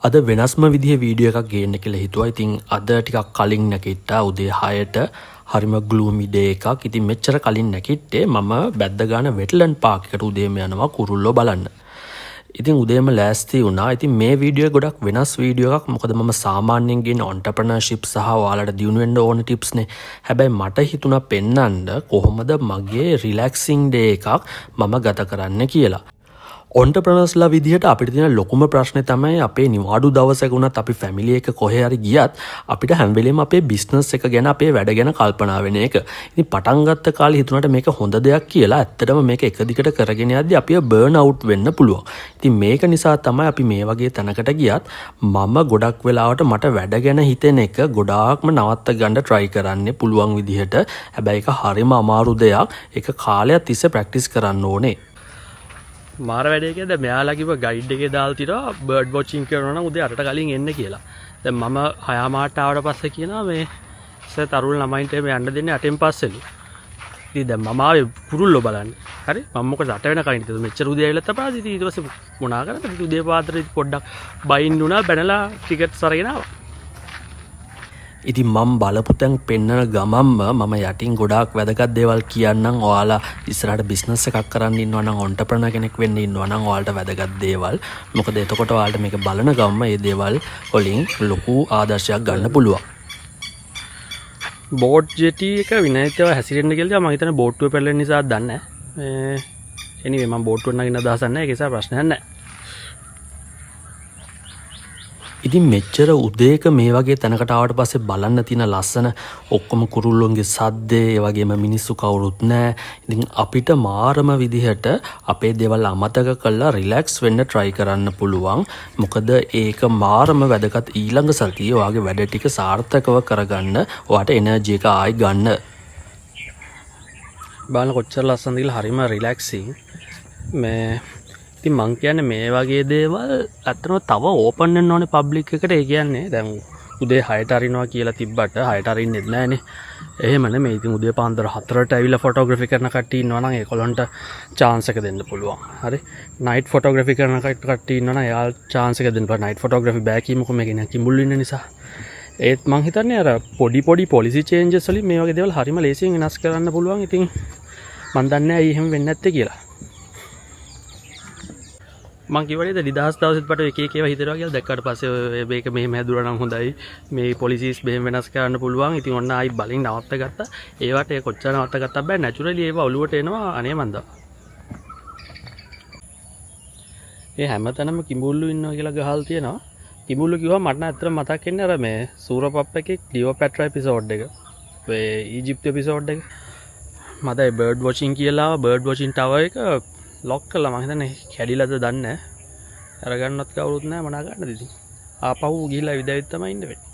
අද වෙනස්ම විදිහේ වීඩියෝ එකක් ගේන්න කියලා හිතුවා. ඉතින් අද ටිකක් කලින් නැගිට්ටා උදේ 6ට. හරිම ග්ලූමි ඩේ එකක්. ඉතින් මෙච්චර කලින් නැගිට්ටේ මම බැද්ද ගාන වෙට්ලන්ඩ් පාක් එකට උදේම යනවා කුරුල්ලෝ බලන්න. ඉතින් උදේම ලෑස්ති වුණා. ඉතින් මේ වීඩියෝ එක ගොඩක් වෙනස් වීඩියෝ එකක්. මොකද මම සාමාන්‍යයෙන් ගෙන ඔන්ටර්ප්‍රනර්ෂිප් සහ ඔයාලට දියුණු වෙන්න ඕන ටිප්ස් නේ. හැබැයි මට හිතුණා පෙන්නන්න කොහොමද මගේ රිලැක්සිං ඩේ එකක් මම ගත කරන්න කියලා. ඔන්ටර්ප්‍රනර්ස්ලා විදිහට අපිට තියෙන ලොකුම ප්‍රශ්නේ තමයි අපේ නිවාඩු දවසක වුණත් අපි ෆැමිලි එක කොහේ හරි ගියත් අපිට හැම වෙලෙම අපේ බිස්නස් එක ගැන අපේ වැඩ ගැන කල්පනා වෙන එක. ඉතින් පටන් ගත්ත කාලේ හිතුණාට මේක හොඳ දෙයක් කියලා ඇත්තටම මේක එක දිගට කරගෙන යද්දි අපිව බර්න් අවුට් වෙන්න පුළුවන්. ඉතින් මේක නිසා තමයි අපි මේ වගේ තැනකට ගියත් මම ගොඩක් වෙලාවට මට වැඩ ගැන හිතෙන එක ගොඩාක්ම නවත්ත ගන්න try කරන්නේ පුළුවන් විදිහට. හැබැයි ඒක හරිම අමාරු දෙයක්. ඒක කාලයක් තිස්සේ ප්‍රැක්ටිස් කරන්න ඕනේ. මාර වැඩේකද මෙයාලා කිව්ව ගයිඩ් එකේ දාලා තියනවා බර්ඩ් වොචින් කරනවා නම් උදේ 8ට කලින් එන්න කියලා. දැන් මම 6 මාට ආවට පස්සේ කියනවා මේ සර් තරුණ ළමයින්ට මේ යන්න දෙන්නේ 8න් පස්සෙලු. ඉතින් දැන් මම ආවේ කුරුල්ලෝ බලන්න. හරි මම මොකද 8 වෙනකන් ඉතින් මෙච්චර උදේ ඇවිල්ලා තපාසි ඉතින් ඊට පස්සේ මොනා කරන්නද උදේ පාන්දර පොඩ්ඩක් බයින් වුණා බැනලා ටිකට්ස් අරගෙන ආවා. ඉතින් මම බලපු තැන් පෙන්නන ගමම්ම මම යටින් ගොඩාක් වැදගත් දේවල් කියන්නම්. ඔයාලා ඉස්සරහට බිස්නස් එකක් කරන්න ඉන්නවා නම් ඔන්ටර්ප්‍රනර් කෙනෙක් වෙන්න ඉන්නවා නම් ඔයාලට වැදගත් දේවල්. මොකද එතකොට ඔයාලට මේක බලන ගමම මේ දේවල් වලින් ලොකු ආදර්ශයක් ගන්න පුළුවන්. බෝට් ජෙටි එක විනායකව හැසිරෙන්න කියලා මම හිතන්නේ බෝට්ටුවේ පැටලෙන නිසා දන්නේ නැහැ. එනිවේ මම බෝට්ටුවට නගින්න අදහසක් නැහැ. ඒක නිසා ප්‍රශ්නයක් නැහැ. ඉතින් මෙච්චර උදේක මේ වගේ තැනකට ආවට පස්සේ බලන්න තියෙන ලස්සන ඔක්කොම කුරුල්ලොන්ගේ සද්දේ ඒ වගේම මිනිස්සු කවුරුත් නැහැ. ඉතින් අපිට මාරම විදිහට අපේ දේවල් අමතක කරලා රිලැක්ස් වෙන්න try කරන්න පුළුවන්. මොකද ඒක මාරම වැදගත් ඊළඟ සතියේ ඔයාගේ වැඩ ටික සාර්ථකව කරගන්න ඔයාට එනර්ජි එක ආයි ගන්න. බලන්න කොච්චර ලස්සනද කියලා හරිම රිලැක්සිං. මේ ඉතින් මං කියන්නේ මේ වගේ දේවල් ඇත්තටම තව ඕපන් වෙන්න ඕනේ පබ්ලික් එකට. ඒ කියන්නේ දැන් උදේ 6ට අරිනවා කියලා තිබ්බට 6ට අරින්නෙත් නැහනේ. එහෙම නෙමෙයි. ඉතින් උදේ පාන්දර 4ට ඇවිල්ලා ෆොටෝග්‍රැෆි කරන කට්ටිය ඉන්නවා නම් ඒගොල්ලන්ට chance එක දෙන්න පුළුවන්. හරි. නයිට් ෆොටෝග්‍රැෆි කරන කට්ටිය ඉන්නවා නම් එයාට chance එක දෙන්න පුළුවන්. නයිට් ෆොටෝග්‍රැෆි බෑ කියමුකෝ මේක නේ කිඹුල් ඉන්න නිසා. ඒත් මං හිතන්නේ අර පොඩි පොලිසි චේන්ජස් වලින් මේ වගේ දේවල් හරිම ලේසියෙන් වෙනස් කරන්න පුළුවන්. ඉතින් මං දන්නේ ඇයි එහෙම වෙන්නේ නැත්තේ කියලා. මං කිව්වනේ නිදහස් දවසෙත් මට එක එක ඒවා හිතෙනවා කියලා දැක්කට පස්සේ මේක මෙහෙම හැදුවා නම් හොඳයි. මේ පොලිසිස් මෙහෙම වෙනස් කරන්න පුළුවන්. ඉතින් ඔන්න ආයි බලින් නවත්ත ගත්තා. ඒවට ඒ කොච්චර නවත්ත ගත්තා බෑ. නැචරලි ඒවා ඔලුවට එනවා. අනේ මන්ද. ඒ හැමතැනම කිඹුල්ලු ඉන්නවා කියලා ගහල් තියෙනවා. කිඹුල්ලු කිව්වා මට නම් ඇත්තටම මතක් වෙන්නේ අර මේ සූරපප් එකේ ක්ලියෝපැට්‍රා එපිසෝඩ් එක. ඒ ඊජිප්තු එපිසෝඩ් එක. මට ඒ බර්ඩ් වොචින් කියලා බර්ඩ් වොචින් ටවර් එක ලොක් කළා. මම හිතන්නේ කැඩිලාද දන්නේ නැහැ. අරගන්නත් කවුරුත් නැහැ මොනා ගන්නද ඉතින්. ආපහු ගිහිල්ලා විදවිත් තමයි ඉන්න වෙන්නේ.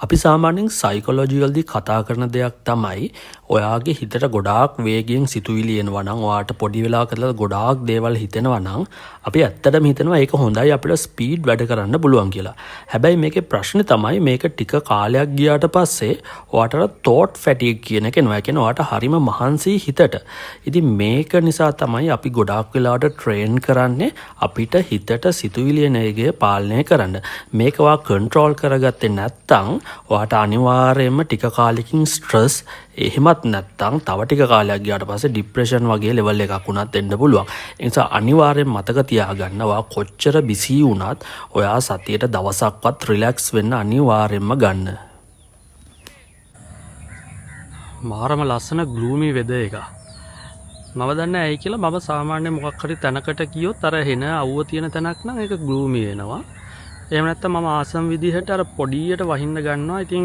අපි සාමාන්‍යයෙන් සයිකොලොජි වලදී කතා කරන දෙයක් තමයි ඔයාගේ හිතට ගොඩාක් වේගයෙන් සිතුවිලි එනවා නම් ඔයාට පොඩි වෙලාවකදලා ගොඩාක් දේවල් හිතෙනවා නම් අපි ඇත්තටම හිතනවා ඒක හොඳයි අපිට ස්පීඩ් වැඩ කරන්න පුළුවන් කියලා. හැබැයි මේකේ ප්‍රශ්නේ තමයි මේක ටික කාලයක් ගියාට පස්සේ ඔයාට thought fatigue කියන එක එනවා. ඒ කියන්නේ ඔයාට හරිම මහන්සි හිතට. ඉතින් මේක නිසා තමයි අපි ගොඩාක් වෙලාවට ට්‍රේන් කරන්නේ අපිට හිතට සිතුවිලි එන එක පාලනය කරන්න. මේක ඔයා කන්ට්‍රෝල් කරගත්තේ නැත්නම් ඔයාට අනිවාර්යයෙන්ම ටික කාලෙකින් ස්ට්‍රෙස් එහෙමත් නැත්නම් තව ටික කාලයක් ගියාට පස්සේ ડિප්‍රෙෂන් වගේ ලෙවල් එකක් වුණත් එන්න පුළුවන්. ඒ නිසා අනිවාර්යෙන් මතක තියාගන්න ඔයා කොච්චර බිසි වුණත් ඔයා සතියේට දවසක්වත් රිලැක්ස් වෙන්න අනිවාර්යෙන්ම ගන්න. මාරම ලස්සන ග්ලූමි වෙදර් එක. මම දන්නේ ඇයි කියලා මම සාමාන්‍යයෙන් මොකක් හරි තැනකට ගියොත් අර හෙන අවුව තියෙන තැනක් නම් ඒක ග්ලූමි වෙනවා. එහෙම නැත්නම් මම ආසම් විදිහට අර පොඩියට වහින්න ගන්නවා. ඉතින්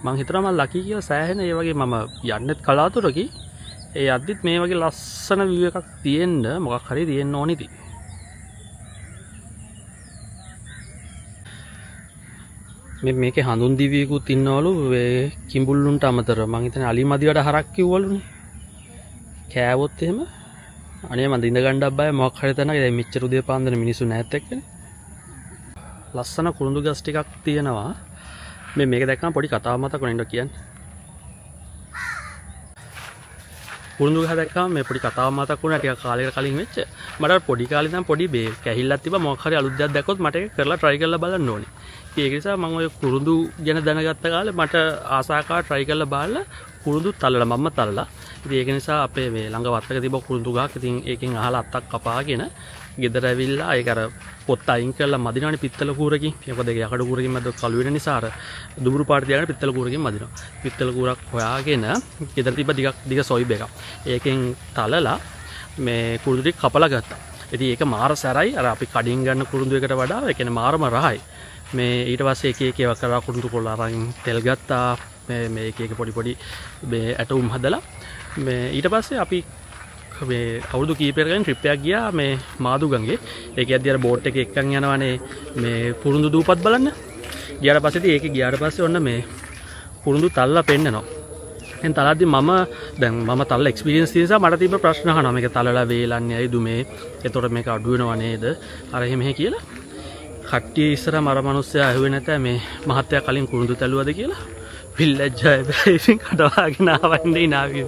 මං හිතනවා මම ලකි කියලා සෑහෙන ඒ වගේ මම යන්නෙත් කලාතුරකි. ඒ යද්දිත් මේ වගේ ලස්සන view එකක් තියෙන්න මොකක් හරි තියෙන්න ඕනි ඉතින්. මේකේ හඳුන් දිවියකුත් ඉන්නවලු ඒ කිඹුල්ලුන්ට අමතරව. මං හිතන්නේ අලිමදිවට හරක් කිව්වලුනේ. කෑවොත් එහෙම අනේ මන් දින්ද ගන්නත් බය මොකක් හරි තැනක. දැන් මෙච්චර උදේ පාන්දර මිනිස්සු නැත් එක්කනේ. ලස්සන කුරුඳු ගස් ටිකක් තියෙනවා. මේක දැක්කම පොඩි කතාවක් මතක් වෙනවා කියන්නේ. කුරුඳු ගහ දැක්කම මේ පොඩි කතාවක් මතක් වුණා ටිකක් කාලයකට කලින් වෙච්ච. මට පොඩි කාලේ ඉඳන් පොඩි මේ කැහිල්ලක් තිබ්බා මොකක් හරි අලුත් දෙයක් දැක්කොත් මට ඒක කරලා try කරලා බලන්න ඕනේ. ඒක නිසා මම ඔය කුරුඳු ගැන දැනගත්ත කාලේ මට ආසාකාර try කරලා බලලා කුරුඳු තලලා මම්ම තලලා. ඉතින් ඒක නිසා අපේ මේ ළඟ වත්තක තිබ්බ කුරුඳු ගහක් ඉතින් ඒකෙන් අහලා අත්තක් කපාගෙන ගෙදර ඇවිල්ලා ඒක අර පොත් අයින් කරලා මදිනවනේ පිත්තල කූරකින්. මොකද ඒක යකඩ කූරකින් මැද කළු වෙන නිසා අර දුඹුරු පාට තියාගෙන පිත්තල කූරකින් මදිනවා. පිත්තල කූරක් හොයාගෙන ගෙදර තිබ්බ දිග සොයිබ් එකක්. ඒකෙන් තලලා මේ කුරුඳු ටික කපලා ගත්තා. ඉතින් ඒක මාර සැරයි අර අපි කඩින් ගන්න කුරුඳු එකට වඩා ඒ කියන්නේ මාරම රහයි. මේ ඊට පස්සේ එක ඒවා කරලා කුරුඳු කොළ අරන් තෙල් ගත්තා. මේ එක පොඩි මේ ඇටුම් හදලා මේ ඊට පස්සේ අපි මේ අවුරුදු කීපයකට ට්‍රිප් එකක් ගියා මේ මාදුගංගේ. ඒක යද්දී අර බෝට් එකේ එක්කන් යනවනේ මේ කුරුඳු දූපත් බලන්න. ගියාට පස්සේ ඒක ගියාට පස්සේ ඔන්න මේ කුරුඳු තල්ලා පෙන්නනවා. දැන් තලද්දි මම තල්ලා එක්ස්පීරියන්ස් තියෙන නිසා මට තිබ්බ ප්‍රශ්න අහනවා. මේක තලලා වේලන්නේ ඇයිද මේ? එතකොට මේක අඩු වෙනව නේද? අර එහෙම කියලා. කට්ටිය ඉස්සරහම අර මිනිස්සයා ඇහුවේ නැත මේ මහත්තයා කලින් කුරුඳු තැළුවද කියලා. පිල්ලජ්ජය ඉතින් කඩවාගෙන ආවන්නේ නාවිය.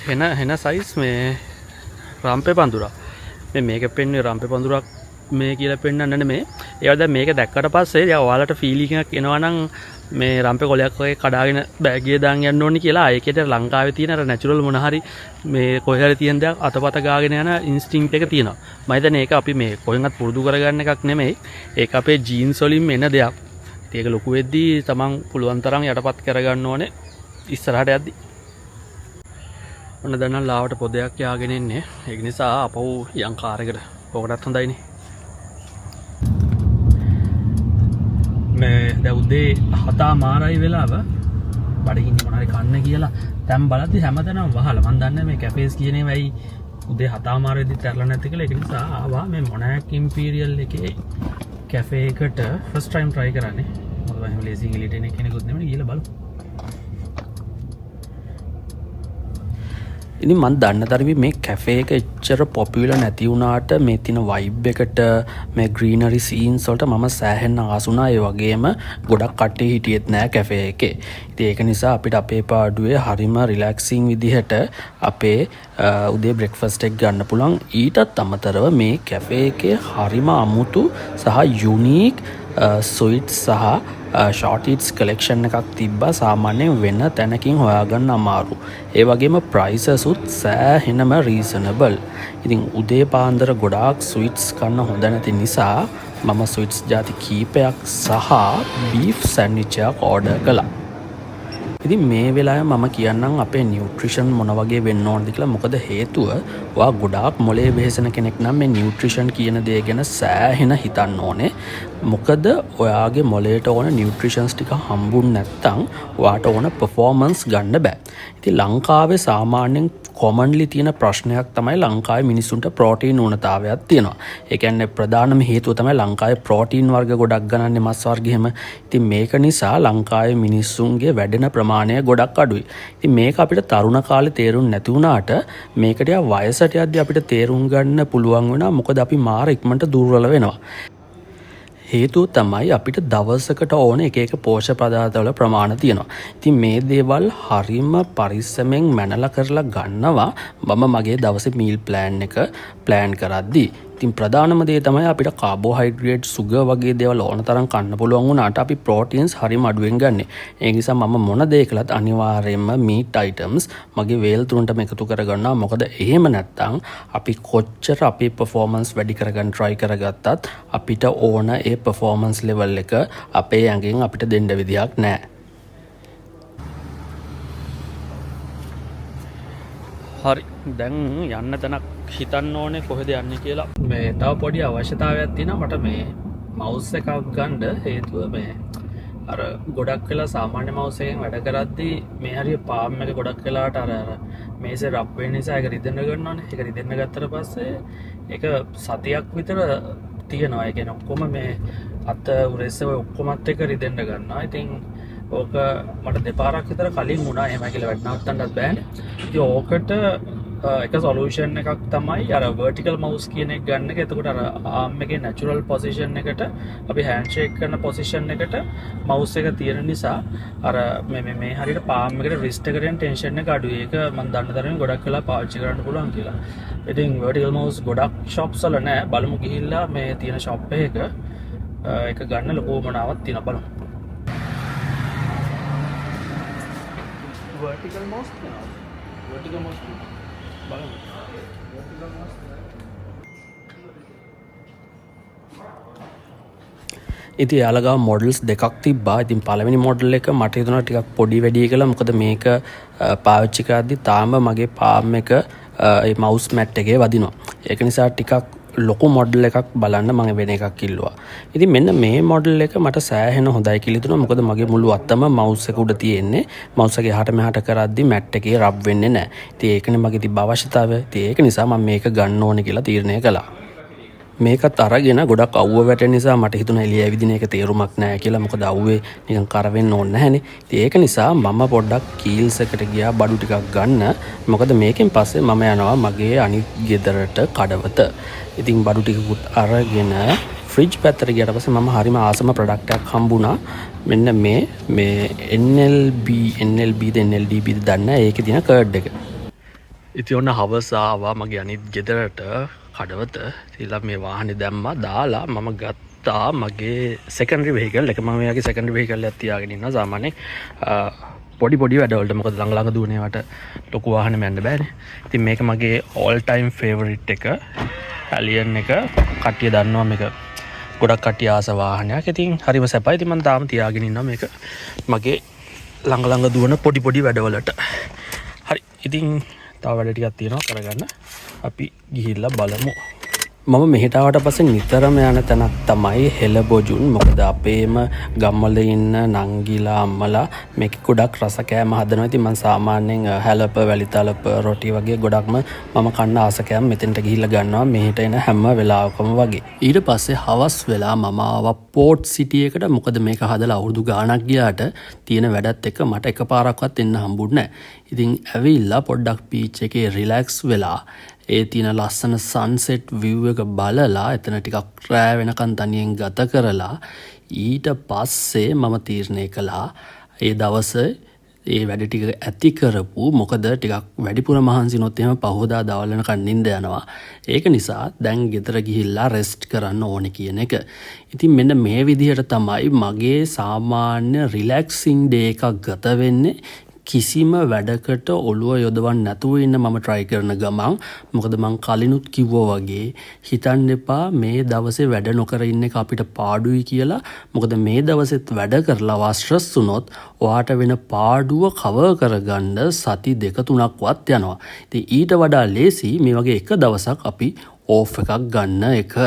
හෙන සයිස් මේ රම්පේ පඳුරක්. මේක පෙන්වන්නේ රම්පේ පඳුරක් මේ කියලා පෙන්වන්න නෙමෙයි. ඒවා දැන් මේක දැක්කට පස්සේ දැන් ඔයාලට ෆීලිං එකක් එනවා නම් මේ රම්පේ කොලයක් වගේ කඩාගෙන බෑග් එකේ දාන් යන්න ඕනේ කියලා. ඒකේට ලංකාවේ තියෙන අර නැචරල් මොන හරි මේ කොහේ හරි තියෙන දෙයක් අතපත ගාගෙන යන ඉන්ස්ටින්ක්ට් එක තියෙනවා. මම හිතන්නේ ඒක අපි මේ කොහෙන්වත් පුරුදු කරගන්න එකක් නෙමෙයි. ඒක අපේ ජීන්ස් වලින් එන දෙයක්. ඒක ලොකු වෙද්දී තමන් පුළුවන් තරම් යටපත් කරගන්න ඕනේ ඉස්සරහට යද්දී. ඔන්න දැන් නම් ලාවට පොදයක් යාගෙන ඉන්නේ. ඒක නිසා අපහු යම් කාර් එකට ඕකටත් හොඳයිනේ. මේ දැන් උදේ 7 මාරයි වෙලාව බඩගින්න මොනාරි කන්න කියලා දැන් බලද්දි හැමදැනම වහලා. මම දන්නේ මේ කැෆේස් කියන ඒවා ඇයි උදේ 7 මාරෙදි තරලා නැති කියලා. ඒක නිසා ආවා මේ මොනාක් ඉම්පීරියල් එකේ කැෆේ එකට ෆස්ට් ටයිම් try කරන්නේ. මොකද මම ලේසින් එලිට එන කෙනෙකුත් නෙමෙයි ගිහලා බලමු. ඉතින් මම දන්න තරමේ මේ කැෆේ එක එච්චර පොපියුලර් නැති වුණාට මේ තියෙන වයිබ් එකට මේ ග්‍රීනරි සීන්ස් වලට මම සෑහෙන්න ආසුණා. ඒ වගේම ගොඩක් කට්ටිය හිටියෙත් නෑ කැෆේ එකේ. ඉතින් ඒක නිසා අපිට අපේ පාඩුවේ හරිම රිලැක්සිං විදිහට අපේ උදේ බ්‍රෙක්ෆාස්ට් එක ගන්න පුළුවන්. ඊටත් අමතරව මේ කැෆේ එකේ හරිම අමුතු සහ යුනික් ස්වීට්ස් සහ ෂෝට් ඉට්ස් කලෙක්ෂන් එකක් තිබ්බා. සාමාන්‍යයෙන් වෙන තැනකින් හොයාගන්න අමාරු. ඒ වගේම ප්‍රයිසස් උත් සෑහෙනම රීසනබල්. ඉතින් උදේ පාන්දර ගොඩාක් ස්වීට්ස් කන්න හොඳ නැති නිසා මම ස්වීට්ස් ಜಾති කීපයක් සහ බීෆ් සෑන්ඩ්විච් එකක් ඕඩර් කළා. ඉතින් මේ වෙලාවේ මම කියන්නම් අපේ නියුට්‍රිෂන් මොන වගේ වෙන්න ඕනද කියලා. මොකද හේතුව ඔයා ගොඩාක් මොලේ වෙහෙසෙන කෙනෙක් නම් මේ නියුට්‍රිෂන් කියන දේ ගැන සෑහෙන හිතන්න ඕනේ. මොකද ඔයාගේ මොලේට ඕන නියුට්‍රිෂන්ස් ටික හම්බුනේ නැත්නම් ඔයාට ඕන පර්ෆෝමන්ස් ගන්න බෑ. ඉතින් ලංකාවේ සාමාන්‍යයෙන් කොමන්ලි තියෙන ප්‍රශ්නයක් තමයි ලංකාවේ මිනිස්සුන්ට ප්‍රෝටීන් ඌනතාවයක් තියෙනවා. ඒ කියන්නේ ප්‍රධානම හේතුව තමයි ලංකාවේ ප්‍රෝටීන් වර්ග ගොඩක් ගන්නන්නේ මස් වර්ග එහෙම. ඉතින් මේක නිසා ලංකාවේ මිනිස්සුන්ගේ වැඩෙන ප්‍රමාණය ගොඩක් අඩුයි. ඉතින් මේක අපිට තරුණ කාලේ තේරුම් නැති වුණාට මේකට වයසට යද්දී අපිට තේරුම් ගන්න පුළුවන් වෙනවා. මොකද අපි මාර ඉක්මනට දුර්වල වෙනවා. හේතුව තමයි අපිට දවසකට ඕන එක පෝෂක පදාර්ථවල ප්‍රමාණ තියෙනවා. ඉතින් මේ දේවල් හරිම පරිස්සමෙන් මැනලා කරලා ගන්නවා මම මගේ දවසේ මීල් ප්ලෑන් එක ප්ලෑන් කරද්දී. ඉතින් ප්‍රධානම දේ තමයි අපිට කාබෝහයිඩ්‍රේට් සුගර් වගේ දේවල් ඕන තරම් කන්න පුළුවන් වුණාට අපි ප්‍රෝටීන්ස් හරිම අඩුවෙන් ගන්නෙ. ඒ නිසා මම මොන දේ කළත් අනිවාර්යයෙන්ම මීට් අයිටම්ස් මගේ වේල් තුනටම එකතු කරගන්නවා. මොකද එහෙම නැත්නම් අපි කොච්චර අපේ පර්ෆෝමන්ස් වැඩි කරගන්න try කරගත්තත් අපිට ඕන ඒ පර්ෆෝමන්ස් ලෙවල් එක අපේ ඇඟෙන් අපිට දෙන්න විදියක් නැහැ. හරි දැන් යන්න තැනක් හිතන්න ඕනේ කොහෙද යන්නේ කියලා. මේ තව පොඩි අවශ්‍යතාවයක් තියෙනවා මට මේ මවුස් එකක් ගන්න. හේතුව මේ අර ගොඩක් වෙලා සාමාන්‍ය මවුස් එකෙන් වැඩ කරද්දී මේ හරිය පාම් එක ගොඩක් වෙලාට අර මේසේ රබ් වෙන නිසා ඒක රිදෙන්න ගන්නවානේ. ඒක රිදෙන්න ගත්තට පස්සේ ඒක සතියක් විතර තියෙනවා. ඒ කියන්නේ ඔක්කොම මේ අත උරෙස්ස ඔක්කොමත් එක රිදෙන්න ගන්නවා. ඉතින් ඕක මට දෙපාරක් විතර කලින් වුණා. එහෙම කියලා වැඩ නවත්තන්නත් බෑනේ. ඉතින් ඕකට එක සොලියුෂන් එකක් තමයි අර vertical mouse කියන එක ගන්න එක. එතකොට අර arm එකේ natural position එකට අපි handshake කරන position එකට mouse එක තියෙන නිසා අර මේ හරියට palm එකට wrist එකට යන tension එක අඩුයි. ඒක මම දන්න තරමින් ගොඩක් වෙලා පාවිච්චි කරන්න පුළුවන් කියලා. ඉතින් vertical mouse ගොඩක් shops වල නැහැ. බලමු ගිහිල්ලා මේ තියෙන shop එකක එක ගන්න ලොකු මනාවක් තියෙනවා බලමු. vertical mouse තියෙනවා. vertical mouse බලමු. vertical mouse ඉතින් යාළගාව මොඩල්ස් දෙකක් තිබ්බා. ඉතින් පළවෙනි මොඩල් එක මට හිතුණා ටිකක් පොඩි වැඩි කියලා. මොකද මේක පාවිච්චි කරද්දි තාම මගේ පාම් එක ඒ මවුස් මැට් එකේ වදිනවා. ඒක නිසා ටිකක් ලොකු මොඩල් එකක් බලන්න මම වෙන එකක් ඉල්ලුවා. ඉතින් මෙන්න මේ මොඩල් එක මට සෑහෙන හොඳයි කියලා හිතුණා. මොකද මගේ මුළු අතම මවුස් එක උඩ තියෙන්නේ. මවුස් එක එහාට මෙහාට කරද්දි මැට් එකේ රබ් වෙන්නේ නැහැ. ඉතින් ඒකනේ මගේ තිබ්බ අවශ්‍යතාවය. ඉතින් ඒක නිසා මම මේක ගන්න ඕනේ කියලා තීරණය කළා. මේකත් අරගෙන ගොඩක් අවුව වැටෙන නිසා මට හිතුණා එළිය ඇවිදින එක තේරුමක් නැහැ කියලා. මොකද අවුවේ නිකන් කර වෙන්න ඕනේ නැහනේ. ඉතින් ඒක නිසා මම පොඩ්ඩක් කීල්ස් එකට ගියා බඩු ටිකක් ගන්න. මොකද මේකෙන් පස්සේ මම යනවා මගේ අනිත් ගෙදරට කඩවත. ඉතින් බඩු ටිකකුත් අරගෙන ෆ්‍රිජ් පැත්තට ගියට පස්සේ මම හරිම ආසම ප්‍රොඩක්ට් එකක් හම්බුණා. මෙන්න මේ NLB ද NLDB ද දන්නේ නැහැ. ඒකේ තියෙන කර්ඩ් එක. ඉතින් ඔන්න හවස ආවා මගේ අනිත් ගෙදරට කඩවත. ඉතින් මේ වාහනේ දැම්මා දාලා මම ගත්තා මගේ සෙකන්ඩරි වෙහිකල් එක. මම මෙයාගේ සෙකන්ඩරි වෙහිකල් එකක් තියාගෙන ඉන්නවා සාමාන්‍යයෙන් පොඩි වැඩවලට. මොකද ළඟ දුවන ඒවාට ලොකු වාහනේ යන්න බෑනේ. ඉතින් මේක මගේ all time favorite එක. ඇලියන් එක කට්ටිය දන්නවා මේක ගොඩක් කට්ටිය ආස වාහනයක්. ඉතින් හරිම සැපයි. ඉතින් මම තාම තියාගෙන ඉන්නවා මේක මගේ ළඟ දුවන පොඩි වැඩවලට. හරි. ඉතින් තව වැඩ ටිකක් තියෙනවා කරගන්න. අපි ගිහිල්ලා බලමු. මම මෙහෙට ආවට පස්සේ නිතරම යන තැනක් තමයි හෙළබොජුන්. මොකද අපේම ගම්වල ඉන්න නංගිලා අම්මලා මේක ගොඩක් රස කෑම හදනවා. ඉතින් මම සාමාන්‍යයෙන් හැලප වැලිතලප රොටි වගේ ගොඩක්ම මම කන්න ආස කෑම මෙතෙන්ට ගිහිල්ලා ගන්නවා මෙහෙට එන හැම වෙලාවකම වගේ. ඊට පස්සේ හවස් වෙලා මම ආවා පෝට් සිටි එකට. මොකද මේක හදලා අවුරුදු ගාණක් ගියාට තියෙන වැඩත් එක්ක මට එකපාරක්වත් එන්න හම්බුන්නේ නැහැ. ඉතින් ඇවිල්ලා පොඩ්ඩක් බීච් එකේ රිලැක්ස් වෙලා ඒ තියෙන ලස්සන සන්සෙට් view එක බලලා එතන ටිකක් රෑ වෙනකන් තනියෙන් ගත කරලා ඊට පස්සේ මම තීරණය කළා ඒ දවසේ ඒ වැඩ ටික ඇති කරපු. මොකද ටිකක් වැඩිපුර මහන්සිනොත් එහෙම පහවදා දවල් වෙනකන් නිින්ද යනවා. ඒක නිසා දැන් ගෙදර ගිහිල්ලා රෙස්ට් කරන්න ඕනේ කියන එක. ඉතින් මෙන්න මේ විදිහට තමයි මගේ සාමාන්‍ය රිලැක්සිං ඩේ එකක් ගත වෙන්නේ. කිසිම වැඩකට ඔළුව යොදවන්න නැතුව ඉන්න මම try කරන ගමන්. මොකද මං කලිනුත් කිව්වා වගේ හිතන්න එපා මේ දවසේ වැඩ නොකර ඉන්න එක අපිට පාඩුයි කියලා. මොකද මේ දවසෙත් වැඩ කරලා ස්ට්‍රෙස් වුණොත් ඔයාට වෙන පාඩුව කවර් කරගන්න සති 2-3ක්වත් යනවා. ඉතින් ඊට වඩා ලේසි මේ වගේ එක දවසක් අපි ඕෆ් එකක් ගන්න එක.